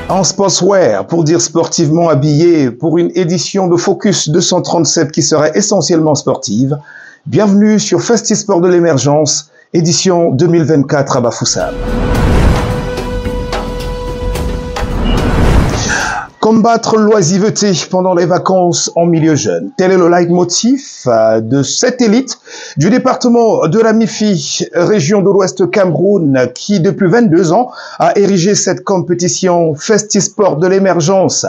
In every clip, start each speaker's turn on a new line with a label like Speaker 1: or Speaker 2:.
Speaker 1: En sportswear, pour dire sportivement habillé, pour une édition de Focus 237 qui serait essentiellement sportive. Bienvenue sur Festisport de l'émergence, édition 2024 à Bafoussam. Combattre l'oisiveté pendant les vacances en milieu jeune. Tel est le leitmotiv de cette élite du département de la MIFI, région de l'Ouest Cameroun, qui depuis 22 ans a érigé cette compétition Festisport de l'émergence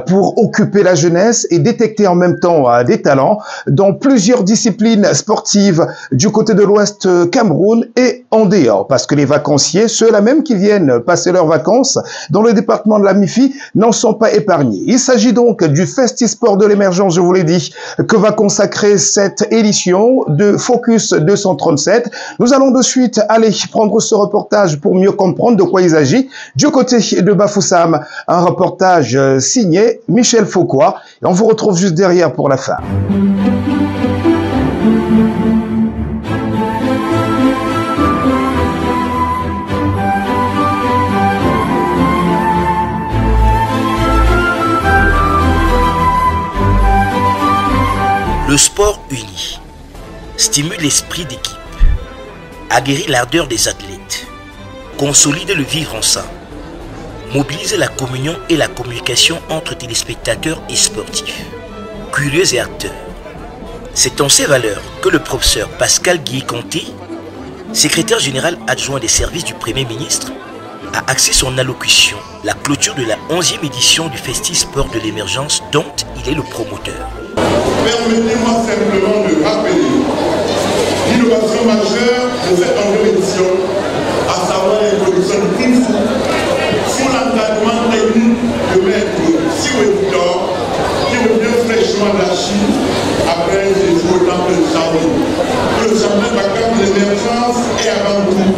Speaker 1: pour occuper la jeunesse et détecter en même temps des talents dans plusieurs disciplines sportives du côté de l'Ouest Cameroun et en dehors. Parce que les vacanciers, ceux-là même qui viennent passer leurs vacances dans le département de la MIFI, n'en sont pas épargnés. Il s'agit donc du Festisport de l'émergence, je vous l'ai dit, que va consacrer cette édition de Focus 237. Nous allons de suite aller prendre ce reportage pour mieux comprendre de quoi il s'agit. Du côté de Bafoussam, un reportage signé Michel Foucault. Et on vous retrouve juste derrière pour la fin.
Speaker 2: Le sport uni stimule l'esprit d'équipe, aguerrit l'ardeur des athlètes, consolide le vivre ensemble, mobilise la communion et la communication entre téléspectateurs et sportifs, curieux et acteurs. C'est en ces valeurs que le professeur Pascal Guy-Conté, secrétaire général adjoint des services du Premier ministre, a axé son allocution, la clôture de la 11e édition du Festisport de l'émergence dont il est le promoteur.
Speaker 3: Permettez-moi simplement de rappeler l'innovation majeure de cette 11e édition, à savoir l'introduction du Kung Fu, sous l'encadrement technique de maître Siwe Victor, qui revient fraîchement de la Chine après un séjour au temple de Shaolin. Le championnat Bakar de l'émergence est avant tout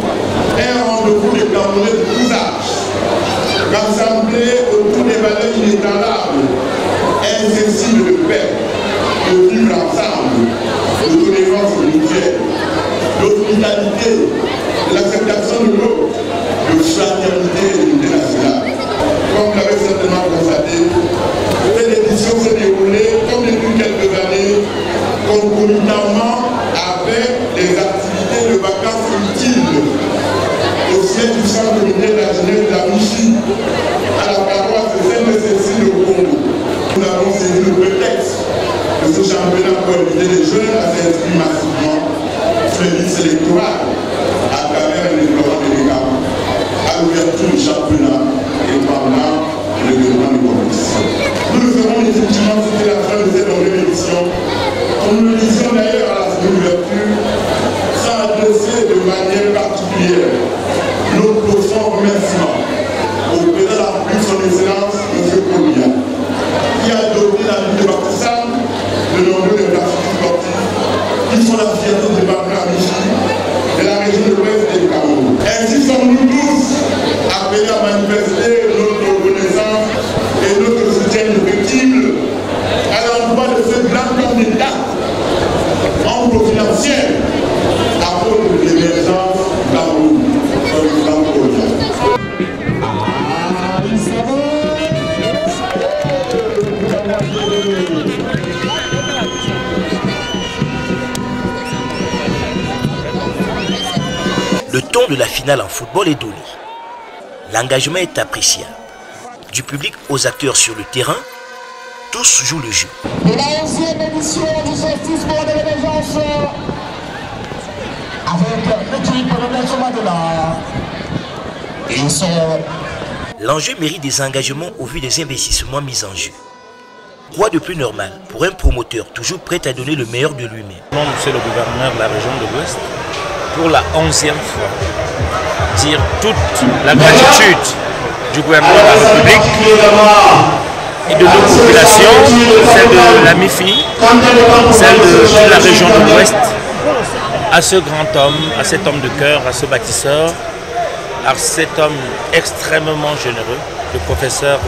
Speaker 3: un rendez-vous des Camerounais de tous âges, rassemblés autour des valeurs inétalables, insensibles de paix, de vivre ensemble, de tolérance mutuelle, d'hospitalité, de l'acceptation de l'autre, de fraternité et d'unité nationale. Comme vous l'avez certainement constaté, cette édition s'est déroulée, comme depuis quelques années, concomitamment avec les activités de vacances utiles au siège du centre communal de la jeunesse de la MIFI, à la paroisse de Saint-Cécile au Congo. Nous avons saisi le prétexte de ce championnat pour inviter les jeunes à s'inscrire massivement sur les listes électorales à travers le déploiement des médicaments, à l'ouverture du championnat et pendant le déroulement des compétitions. Nous le ferons effectivement jusqu'à la fin de cette 11e édition, comme nous le disions d'ailleurs à la seconde ouverture, sans adresser de manière particulière nos profonds remerciements au président de la République, son Excellence, M. Kounia, qui a doté la ville de Bafoussam de nombreux infrastructures sportives qui sont la fierté du département de la région de l'Ouest et du Cameroun. Ainsi sommes-nous tous appelés à manifester notre reconnaissance et notre soutien indéfectible à l'endroit de ce grand candidat en financière à cause de l'émergence du Cameroun.
Speaker 2: Le ton de la finale en football est donné. L'engagement est appréciable. Du public aux acteurs sur le terrain, tous jouent le jeu.
Speaker 4: De la 11e édition du Festisport de l'émergence avec l'équipe de Nelson Mandela. Ils sont...
Speaker 2: L'enjeu mérite des engagements au vu des investissements mis en jeu. Quoi de plus normal pour un promoteur toujours prêt à donner le meilleur de lui-même?
Speaker 5: C'est le gouverneur de la région de l'Ouest, pour la 11e fois, dire toute la gratitude du gouvernement de la République et de nos populations, celle de la MIFI, celle de la région de l'Ouest, à ce grand homme, à cet homme de cœur, à ce bâtisseur, à cet homme extrêmement généreux, le professeur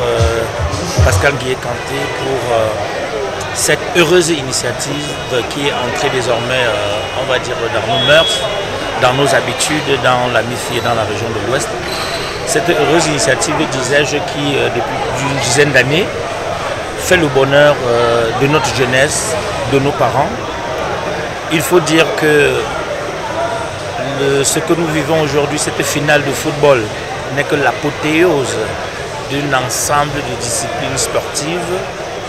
Speaker 5: Pascal Guillé-Kanté, pour cette heureuse initiative qui est entrée désormais, on va dire, dans nos mœurs, dans nos habitudes, dans la MIFI et dans la région de l'Ouest. Cette heureuse initiative, disais-je, qui, depuis une dizaine d'années, fait le bonheur de notre jeunesse, de nos parents. Il faut dire que ce que nous vivons aujourd'hui, cette finale de football, n'est que l'apothéose d'un ensemble de disciplines sportives,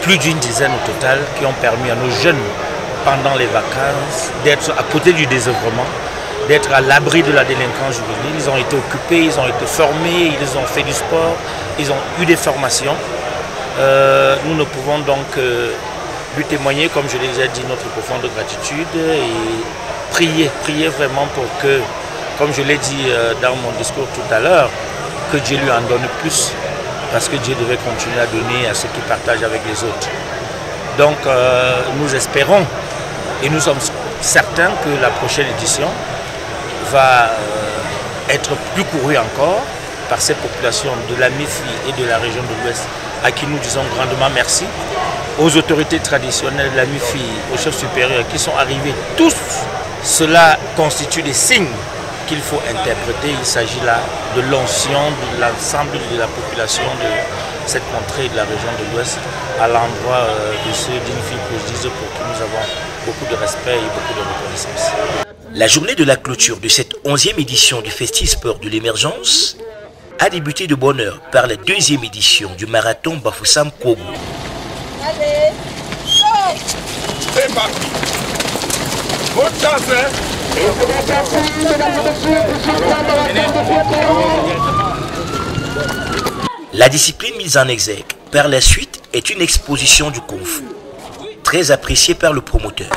Speaker 5: plus d'une dizaine au total, qui ont permis à nos jeunes, pendant les vacances, d'être à côté du désœuvrement, d'être à l'abri de la délinquance juvénile. Ils ont été occupés, ils ont été formés, ils ont fait du sport, ils ont eu des formations. Nous ne pouvons donc lui témoigner, comme je l'ai déjà dit, notre profonde gratitude et prier vraiment pour que, comme je l'ai dit dans mon discours tout à l'heure, que Dieu lui en donne plus, parce que Dieu devait continuer à donner à ceux qui partagent avec les autres. Donc nous espérons et nous sommes certains que la prochaine édition va être plus courue encore par ces populations de la MIFI et de la région de l'Ouest, à qui nous disons grandement merci, aux autorités traditionnelles de la MIFI, aux chefs supérieurs qui sont arrivés. Tous cela constitue des signes qu'il faut interpréter. Il s'agit là de l'onction de l'ensemble de la population de cette contrée de la région de l'Ouest à l'endroit de ceux d'Infi Prodige pour qui nous avons beaucoup de respect et beaucoup de reconnaissance.
Speaker 2: La journée de la clôture de cette 11e édition du Festisport de l'émergence a débuté de bonne heure par la 2e édition du marathon Bafoussam Kogo.
Speaker 3: Allez, c'est parti. Bonne chance, hein?
Speaker 2: La discipline mise en exergue par la suite est une exposition du Kung Fu, très appréciée par le promoteur.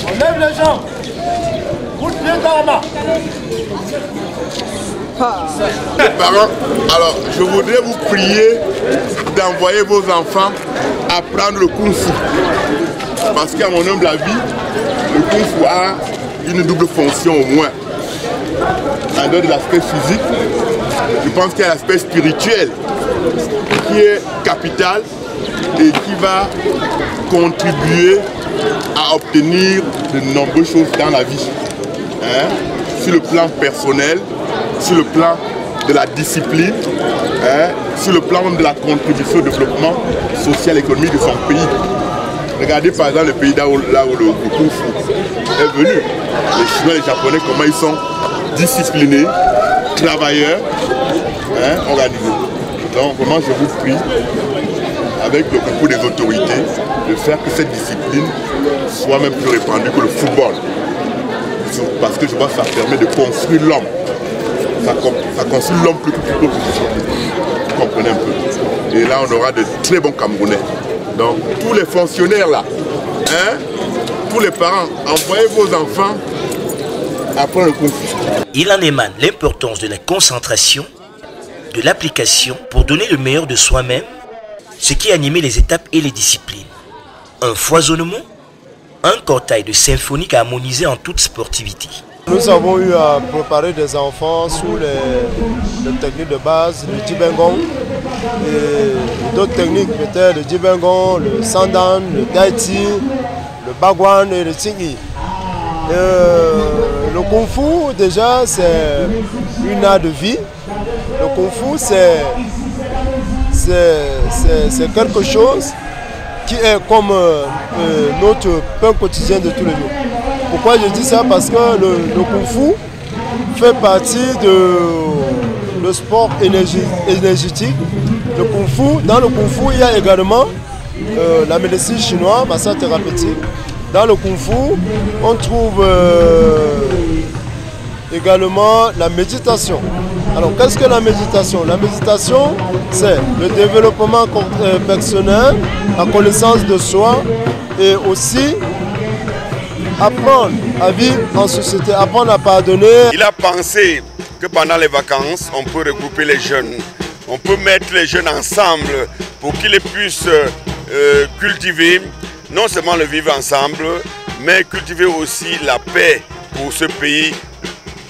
Speaker 6: On lève les jambes.
Speaker 3: Les parents, alors je voudrais vous prier d'envoyer vos enfants apprendre le Kung Fu. Parce qu'à mon humble avis, le Kung Fu a une double fonction au moins. En dehors de l'aspect physique, je pense qu'il y a l'aspect spirituel qui est capital et qui va contribuer à obtenir de nombreuses choses dans la vie. Sur le plan personnel, sur le plan de la discipline, sur le plan de la contribution au développement social et économique de son pays. Regardez par exemple le pays là où le Kung Fu est venu. Les Chinois et les Japonais, comment ils sont disciplinés, travailleurs, organisés. Donc vraiment je vous prie, avec le concours des autorités, de faire que cette discipline soit même plus répandue que le football. Parce que je vois que ça permet de construire l'homme. Ça construit l'homme plus que toute discipline. Vous comprenez un peu. Et là, on aura de très bons Camerounais. Donc, tous les fonctionnaires là, tous les parents, envoyez vos enfants apprendre le Kung Fu.
Speaker 2: Il en émane l'importance de la concentration, de l'application pour donner le meilleur de soi-même, ce qui animait les étapes et les disciplines. Un foisonnement, un cortège de symphoniques harmonisé en toute sportivité.
Speaker 6: Nous avons eu à préparer des enfants sous les techniques de base, le Jibengong et d'autres techniques, peut-être le Jibengong, le Sandan, le Daiti, le Bagwan et le Tsingi. Le Kung Fu, déjà, c'est une art de vie. Le Kung Fu, c'est quelque chose qui est comme notre pain quotidien de tous les jours. Pourquoi je dis ça? Parce que le Kung Fu fait partie de sport énergétique. Le Kung Fu, dans le Kung Fu, il y a également la médecine chinoise, massage thérapeutique. Dans le Kung Fu, on trouve également la méditation. Alors, qu'est-ce que la méditation? La méditation, c'est le développement personnel, la connaissance de soi et aussi apprendre à vivre en société, apprendre à pardonner.
Speaker 7: Il a pensé que pendant les vacances, on peut regrouper les jeunes. On peut mettre les jeunes ensemble pour qu'ils puissent cultiver non seulement le vivre ensemble, mais cultiver aussi la paix pour ce pays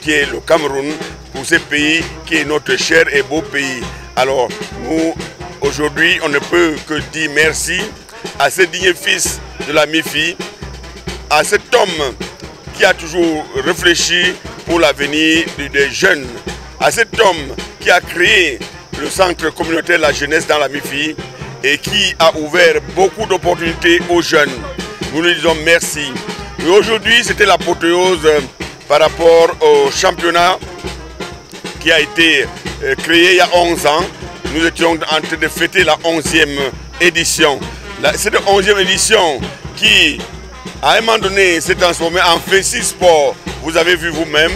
Speaker 7: qui est le Cameroun, pour ce pays qui est notre cher et beau pays. Alors nous, aujourd'hui, on ne peut que dire merci à ce digne fils de la MIFI, à cet homme qui a toujours réfléchi pour l'avenir des jeunes, à cet homme qui a créé le centre communautaire de la jeunesse dans la MIFI et qui a ouvert beaucoup d'opportunités aux jeunes. Nous lui disons merci. Et aujourd'hui, c'était l'apothéose par rapport au championnat qui a été créé il y a 11 ans. Nous étions en train de fêter la 11e édition. Cette 11e édition qui, à un moment donné, s'est transformée en Festis Sport. Vous avez vu vous-même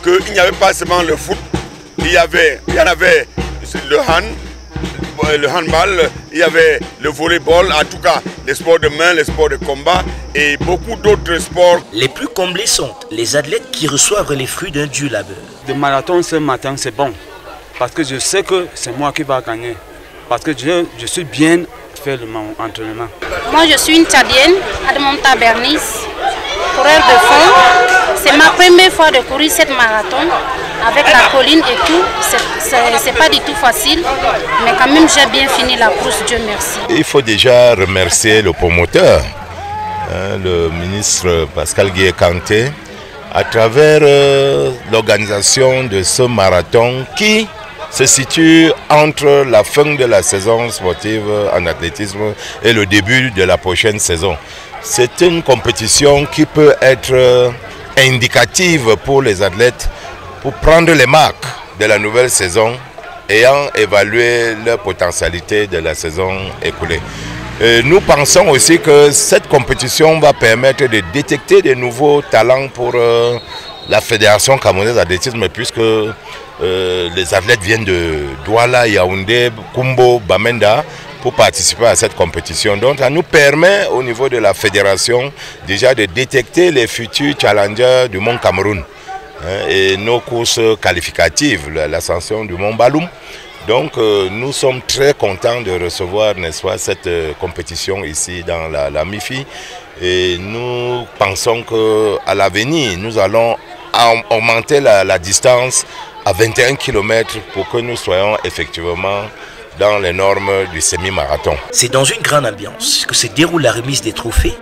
Speaker 7: qu'il n'y avait pas seulement le foot, il y en avait le handball, il y avait le volleyball, en tout cas les sports de main, les sports de combat et beaucoup d'autres sports.
Speaker 2: Les plus comblés sont les athlètes qui reçoivent les fruits d'un dur labeur.
Speaker 8: Le marathon ce matin, c'est bon, parce que je sais que c'est moi qui vais gagner, parce que je suis bien fait mon entraînement.
Speaker 9: Moi, je suis une Tchadienne, Admonta Bernice, coureur de fond. C'est ma première fois de courir cette marathon avec la colline et tout. C'est pas du tout facile, mais quand même j'ai bien fini la course, Dieu merci.
Speaker 10: Il faut déjà remercier le promoteur, le ministre Pascal Gueye-Kanté, à travers l'organisation de ce marathon qui se situe entre la fin de la saison sportive en athlétisme et le début de la prochaine saison. C'est une compétition qui peut être indicative pour les athlètes pour prendre les marques de la nouvelle saison ayant évalué leur potentialité de la saison écoulée. Nous pensons aussi que cette compétition va permettre de détecter de nouveaux talents pour la Fédération camerounaise d'athlétisme puisque les athlètes viennent de Douala, Yaoundé, Kumbo, Bamenda pour participer à cette compétition. Donc ça nous permet au niveau de la fédération déjà de détecter les futurs challengers du Mont Cameroun et nos courses qualificatives, l'ascension du Mont Baloum. Donc nous sommes très contents de recevoir, n'est-ce pas, cette compétition ici dans la MIFI et nous pensons qu'à l'avenir nous allons augmenter la distance à 21 km pour que nous soyons effectivement dans les normes du semi-marathon.
Speaker 2: C'est dans une grande ambiance que se déroule la remise des trophées,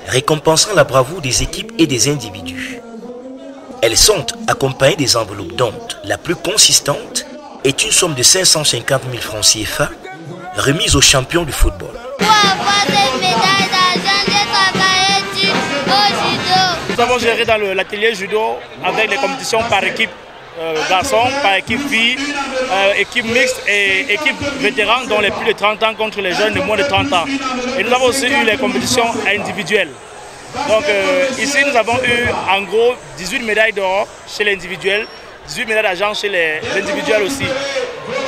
Speaker 2: récompensant la bravoure des équipes et des individus. Elles sont accompagnées des enveloppes dont la plus consistante est une somme de 550 000 francs CFA remise aux champions du football.
Speaker 11: Pour avoir cette médaille d'argent, j'ai travaillé au judo.
Speaker 5: Nous avons géré dans l'atelier judo avec les compétitions par équipe garçons, par équipe filles, équipe mixte et équipe vétéran dont les plus de 30 ans contre les jeunes de moins de 30 ans. Et nous avons aussi eu les compétitions individuelles. Donc ici nous avons eu en gros 18 médailles d'or chez l'individuel, 18 médailles d'argent chez les individuels aussi.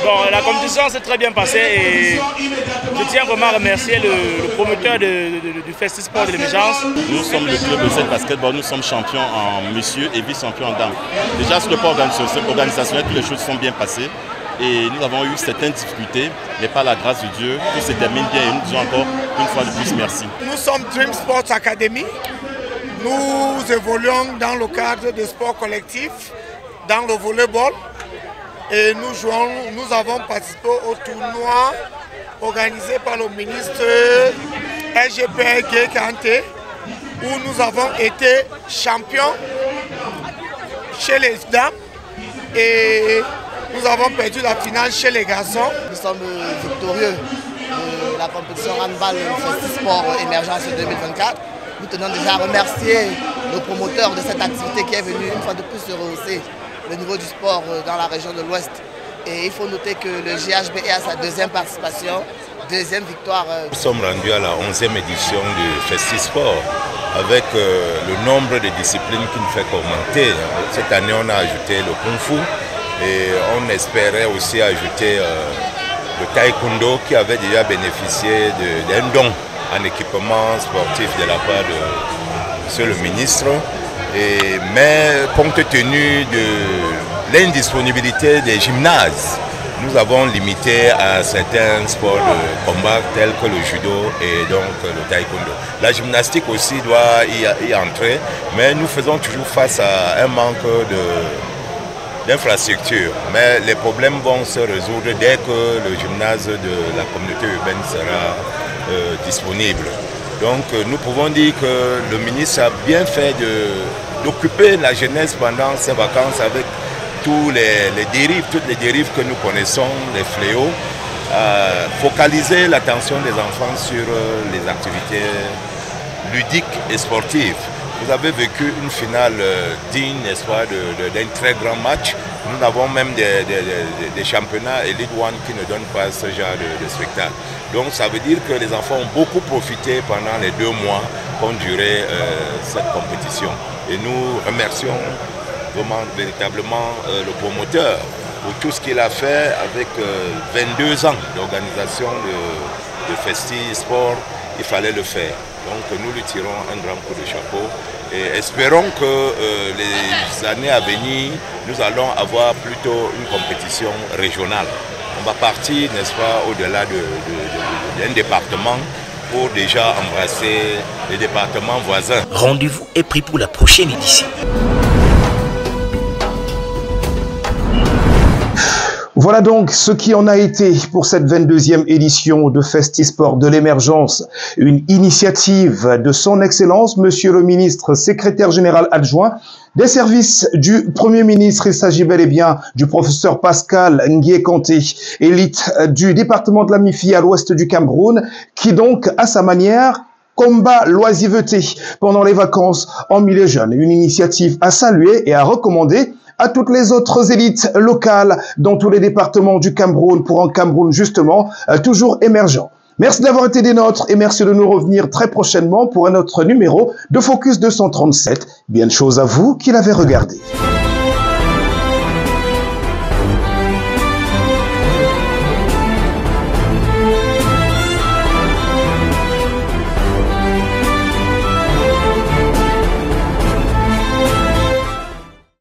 Speaker 5: Bon, la compétition s'est très bien passée et je tiens vraiment à remercier le promoteur du Festis Sport de l'émergence.
Speaker 12: Nous sommes le club de cette basketball, nous sommes champions en messieurs et vice-champions en dames. Déjà sur le plan organisationnel, toutes les choses sont bien passées et nous avons eu certaines difficultés, mais par la grâce de Dieu, tout se termine bien et nous disons encore une fois de plus merci.
Speaker 13: Nous sommes Dream Sports Academy. Nous évoluons dans le cadre des sports collectifs, dans le volleyball. Et nous avons participé au tournoi organisé par le ministre SGP Gueye-Kanté où nous avons été champions chez les dames et nous avons perdu la finale chez les garçons.
Speaker 14: Nous sommes victorieux de la compétition handball Festis Sport Émergence 2024. Nous tenons déjà à remercier le promoteur de cette activité qui est venu une fois de plus se rehausser le niveau du sport dans la région de l'Ouest. Et il faut noter que le GHB est à sa deuxième participation, deuxième victoire.
Speaker 10: Nous sommes rendus à la 11e édition du Festis Sport avec le nombre de disciplines qui ne fait qu'augmenter. Cette année, on a ajouté le Kung Fu Et on espérait aussi ajouter le taekwondo qui avait déjà bénéficié d'un don en équipement sportif de la part de monsieur le ministre. Mais compte tenu de l'indisponibilité des gymnases, nous avons limité à certains sports de combat tels que le judo et donc le taekwondo. La gymnastique aussi doit y entrer, mais nous faisons toujours face à un manque d'infrastructures. Mais les problèmes vont se résoudre dès que le gymnase de la communauté urbaine sera disponible. Donc nous pouvons dire que le ministre a bien fait d'occuper la jeunesse pendant ces vacances avec toutes les dérives que nous connaissons, les fléaux, focaliser l'attention des enfants sur les activités ludiques et sportives. Vous avez vécu une finale digne, n'est-ce pas, d'un très grand match. Nous avons même des championnats Elite One qui ne donnent pas ce genre de spectacle. Donc ça veut dire que les enfants ont beaucoup profité pendant les 2 mois qu'ont duré cette compétition. Et nous remercions vraiment véritablement le promoteur pour tout ce qu'il a fait avec 22 ans d'organisation de Festi Sport. Il fallait le faire. Donc nous lui tirons un grand coup de chapeau et espérons que les années à venir, nous allons avoir plutôt une compétition régionale. On va partir, n'est-ce pas, au-delà d'un département pour déjà embrasser les départements voisins.
Speaker 2: Rendez-vous est pris pour la prochaine édition.
Speaker 1: Voilà donc ce qui en a été pour cette 22e édition de Festisport de l'émergence, une initiative de son Excellence, Monsieur le Ministre, secrétaire général adjoint des services du Premier ministre. Il s'agit bel et bien du professeur Pascal Nguye Kanté, élite du département de la MIFI à l'ouest du Cameroun, qui donc, à sa manière, combat l'oisiveté pendant les vacances en milieu jeune. Une initiative à saluer et à recommander à toutes les autres élites locales dans tous les départements du Cameroun pour un Cameroun justement toujours émergent. Merci d'avoir été des nôtres et merci de nous revenir très prochainement pour un autre numéro de Focus 237. Bien de choses à vous qui l'avez regardé.